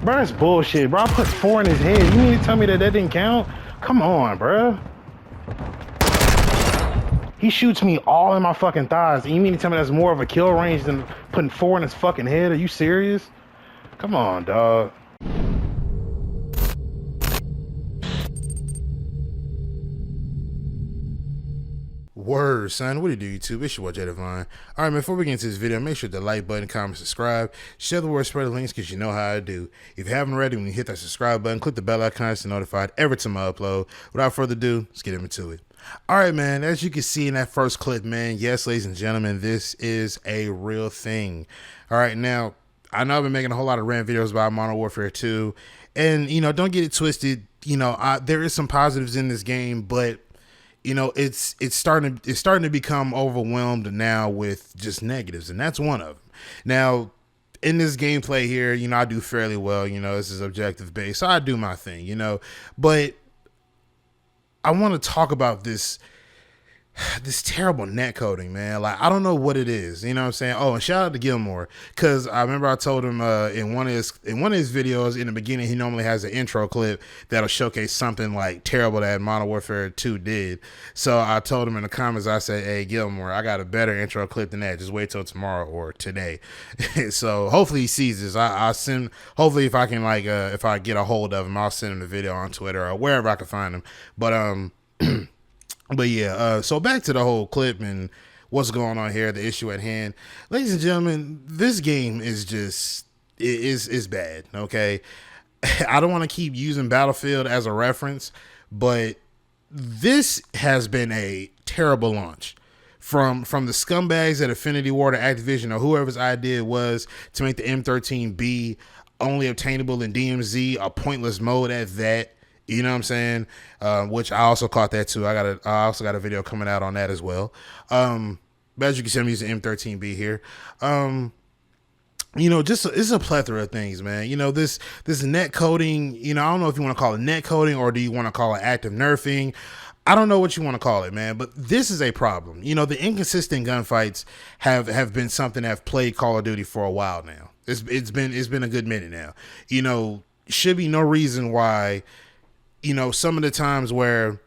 Bro, that's bullshit, bro. I put 4 in his head. You mean to tell me that didn't count? Come on, bro. He shoots me all in my fucking thighs. You mean to tell me that's more of a kill range than putting 4 in his fucking head? Are you serious? Come on, dog. Word, son. What do you do, YouTube? It's your boy, Devon. All right, man, before we get into this video, make sure to like button, comment, subscribe, share the word, spread the links, because you know how I do. If you haven't already, when you hit that subscribe button, click the bell icon to be notified every time I upload. Without further ado, let's get into it. All right, man, as you can see in that first clip, man, yes, ladies and gentlemen, this is a real thing. All right, now, I know I've been making a whole lot of rant videos about Modern Warfare 2, and, you know, don't get it twisted. You know, there is some positives in this game, but you know, it's starting to become overwhelmed now with just negatives, and that's one of them. Now, in this gameplay here, you know, I do fairly well. You know, this is objective based, so I do my thing. You know, but I want to talk about this terrible netcoding, man. Like, I don't know what it is. You know what I'm saying? Oh, and shout out to Gilmore, because I remember I told him in one of his videos in the beginning, he normally has an intro clip that'll showcase something like terrible that Modern Warfare 2 did. So I told him in the comments, I said, hey, Gilmore, I got a better intro clip than that. Just wait till tomorrow or today. So hopefully he sees this. I'll send, hopefully if I can, like, if I get a hold of him, I'll send him the video on Twitter or wherever I can find him. But yeah, so back to the whole clip and what's going on here, the issue at hand. Ladies and gentlemen, this game is just, is bad, okay? I don't want to keep using Battlefield as a reference, but this has been a terrible launch. From the scumbags at Infinity Ward or Activision or whoever's idea it was to make the M13B only obtainable in DMZ, a pointless mode at that. You know what I'm saying? Which I also caught that too. I also got a video coming out on that as well. But as you can see, I'm using M13B here. You know, it's a plethora of things, man. You know, this netcoding, you know, I don't know if you want to call it netcoding or do you want to call it active nerfing. I don't know what you want to call it, man, but this is a problem. You know, the inconsistent gunfights have been something that have plagued Call of Duty for a while now. It's been a good minute now. You know, should be no reason why, you know, some of the times where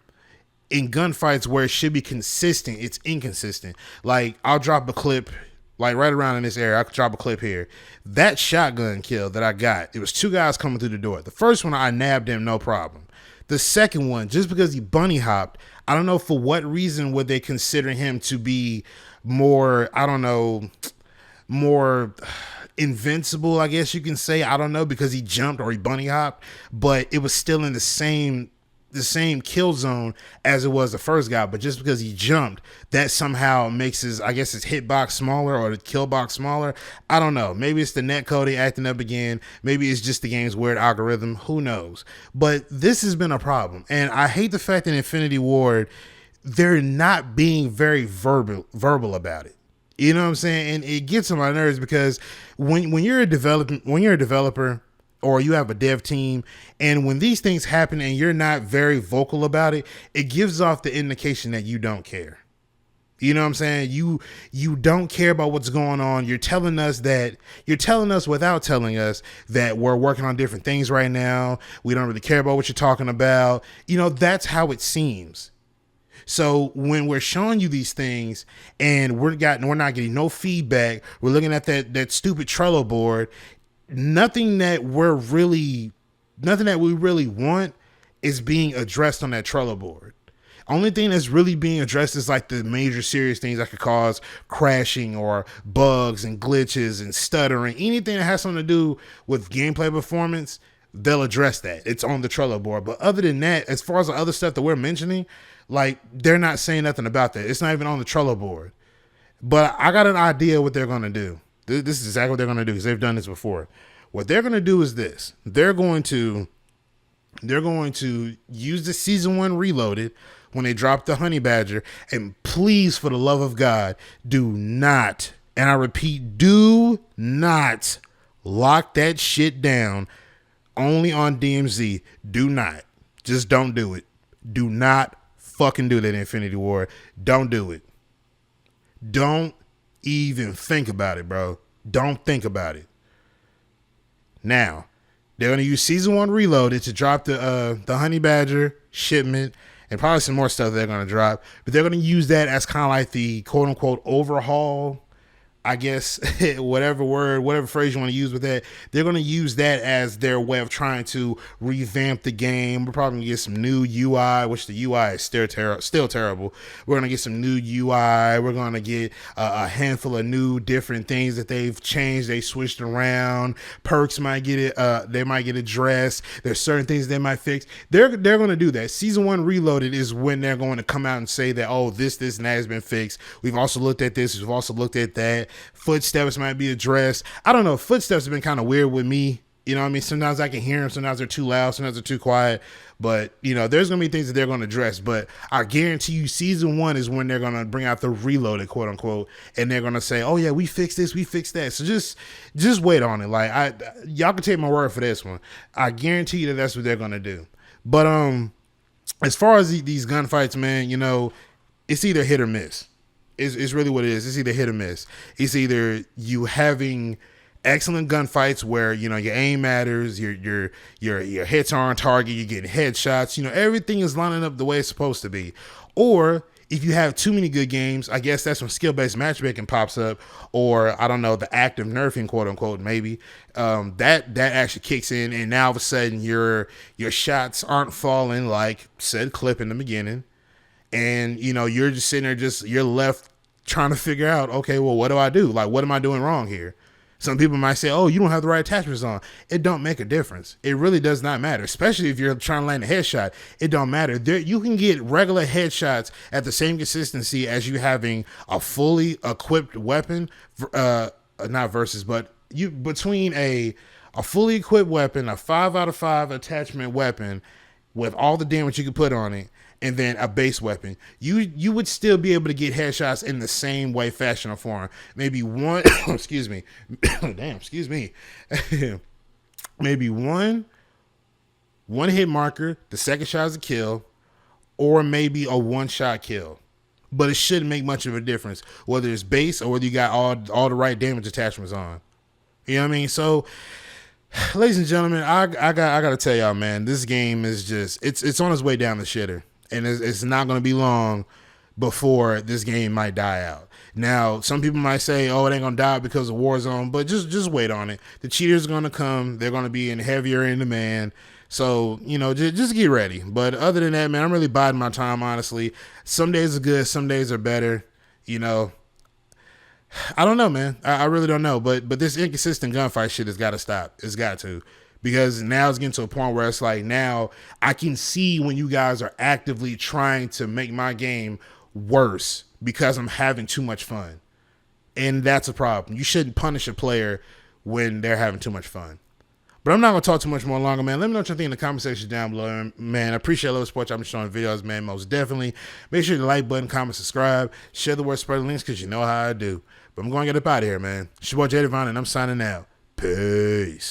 in gunfights where it should be consistent, it's inconsistent. Like, I'll drop a clip, like right around in this area, I could drop a clip here. That shotgun kill that I got, it was 2 guys coming through the door. The first one, I nabbed him, no problem. The second one, just because he bunny hopped, I don't know for what reason would they consider him to be more, I don't know, more invincible, I guess you can say. I don't know, because he jumped or he bunny hopped, but it was still in the same kill zone as it was the first guy. But just because he jumped, that somehow makes his hitbox smaller or the kill box smaller. I don't know. Maybe it's the netcoding acting up again. Maybe it's just the game's weird algorithm. Who knows? But this has been a problem, and I hate the fact that Infinity Ward, they're not being very verbal about it. You know what I'm saying? And it gets on my nerves because when you're a developer or you have a dev team, and when these things happen and you're not very vocal about it, it gives off the indication that you don't care. You know what I'm saying? You don't care about what's going on. You're telling us without telling us that we're working on different things right now. We don't really care about what you're talking about. You know, that's how it seems. So when we're showing you these things and we're not getting no feedback, we're looking at that stupid Trello board, nothing that we really want is being addressed on that Trello board. Only thing that's really being addressed is like the major serious things that could cause crashing or bugs and glitches and stuttering. Anything that has something to do with gameplay performance, they'll address that. It's on the Trello board. But other than that, as far as the other stuff that we're mentioning, like, they're not saying nothing about that. It's not even on the Trello board. But I got an idea what they're going to do. This is exactly what they're going to do, because they've done this before. What they're going to do is this. They're going to use the Season 1 Reloaded when they drop the Honey Badger. And please, for the love of God, do not, and I repeat, do not lock that shit down only on DMZ. Do not. Just don't do it. Do not fucking do that, Infinity Ward. Don't do it. Don't even think about it, bro. Don't think about it. Now, They're going to use Season 1 Reloaded to drop the Honey Badger shipment and probably some more stuff they're going to drop. But they're going to use that as kind of like the quote-unquote overhaul, I guess, whatever phrase you want to use with that. They're going to use that as their way of trying to revamp the game. We're probably going to get some new UI, which the UI is still terrible. We're going to get some new UI. We're going to get a handful of new different things that they've changed. They switched around. Perks might get it. They might get addressed. There's certain things they might fix. They're going to do that. Season 1 Reloaded is when they're going to come out and say that, oh, this, and that has been fixed. We've also looked at this. We've also looked at that. Footsteps might be addressed. I don't know. Footsteps have been kind of weird with me. You know what I mean? Sometimes I can hear them. Sometimes they're too loud. Sometimes they're too quiet. But, you know, there's going to be things that they're going to address. But I guarantee you Season 1 is when they're going to bring out the Reloaded, quote unquote. And they're going to say, oh, yeah, we fixed this. We fixed that. So just wait on it. Like, y'all can take my word for this one. I guarantee you that that's what they're going to do. But as far as these gunfights, man, you know, it's either hit or miss. It's really what it is. It's either hit or miss. It's either you having excellent gunfights where, you know, your aim matters, your hits are on target, you're getting headshots, you know, everything is lining up the way it's supposed to be. Or if you have too many good games, I guess that's when skill-based matchmaking pops up, or I don't know, the active nerfing, quote unquote, maybe that actually kicks in, and now all of a sudden your shots aren't falling like said clip in the beginning. And, you know, you're just sitting there, you're left trying to figure out, okay, well, what do I do? Like, what am I doing wrong here? Some people might say, oh, you don't have the right attachments on. It don't make a difference. It really does not matter, especially if you're trying to land a headshot. It don't matter. You can get regular headshots at the same consistency as you having a fully equipped weapon, not versus, but between a fully equipped weapon, a 5 out of 5 attachment weapon with all the damage you can put on it, and then a base weapon, you would still be able to get headshots in the same way, fashion, or form. Maybe one, excuse me, maybe one hit marker, the second shot is a kill, or maybe a one-shot kill. But it shouldn't make much of a difference, whether it's base or whether you got all the right damage attachments on. You know what I mean? So, ladies and gentlemen, I gotta tell y'all, man, this game is just, it's on its way down the shitter. And it's not going to be long before this game might die out. Now, some people might say, oh, it ain't going to die because of Warzone, but just wait on it. The cheaters are going to come. They're going to be heavier in demand. So, you know, just get ready. But other than that, man, I'm really biding my time, honestly. Some days are good. Some days are better. You know, I don't know, man. I really don't know. But this inconsistent gunfight shit has got to stop. It's got to. Because now it's getting to a point where it's like, now I can see when you guys are actively trying to make my game worse because I'm having too much fun. And that's a problem. You shouldn't punish a player when they're having too much fun. But I'm not going to talk too much more longer, man. Let me know what you think in the comment section down below. Man, I appreciate a little support y'all been showing videos, man, most definitely. Make sure you like button, comment, subscribe, share the word, spread the links, because you know how I do. But I'm going to get up out of here, man. It's your boy, Jay Devon, and I'm signing out. Peace.